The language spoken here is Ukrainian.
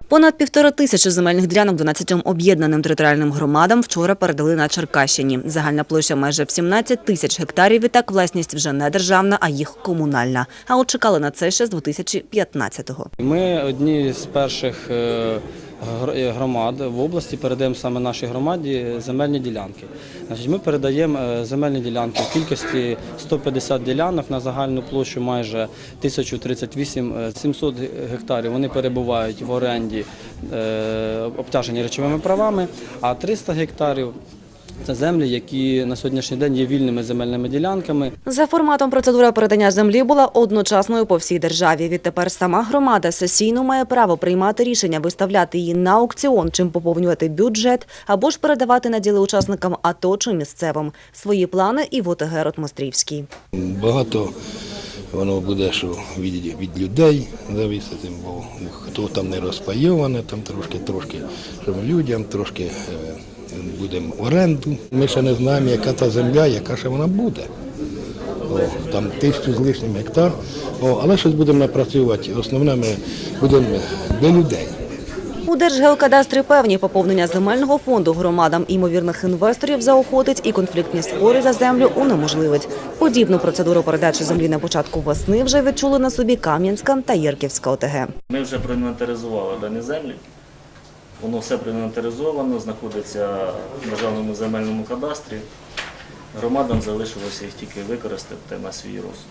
Понад 1500 земельних ділянок 12 об'єднаним територіальним громадам вчора передали на Черкащині. Загальна площа майже в 17 тисяч гектарів. Відтак власність вже не державна, а їх комунальна. А от чекали на це ще з 2015-го. Ми одні з перших громад в області передаємо саме нашій громаді земельні ділянки. Ми передаємо земельні ділянки в кількості 150 ділянок на загальну площу майже 1038 700 гектарів. Вони перебувають в оренді, обтяжені речовими правами, а 300 гектарів – це землі, які на сьогоднішній день є вільними земельними ділянками. За форматом процедура передання землі була одночасною по всій державі. Відтепер сама громада сесійно має право приймати рішення виставляти її на аукціон, чим поповнювати бюджет, або ж передавати наділи учасникам АТО чи місцевим. Свої плани і в ОТГ Ротмострівській. Багато воно буде, що від людей зависить, бо хто там не розпайоване, там трошки щоб людям, трошки будемо в оренду. Ми ще не знаємо, яка та земля, яка ще вона буде. Там 1000 з лишнім гектар, але щось будемо напрацювати. Основне, ми будемо для людей. У Держгеокадастрі певні, поповнення земельного фонду громадам імовірних інвесторів заохотить і конфліктні спори за землю унеможливить. Подібну процедуру передачі землі на початку весни вже відчули на собі Кам'янська та Єрківська ОТГ. Ми вже проінвентаризували дані землі. Воно все проінвентаризовано, знаходиться в Державному земельному кадастрі. Громадам залишилося їх тільки використати на свій розсуд.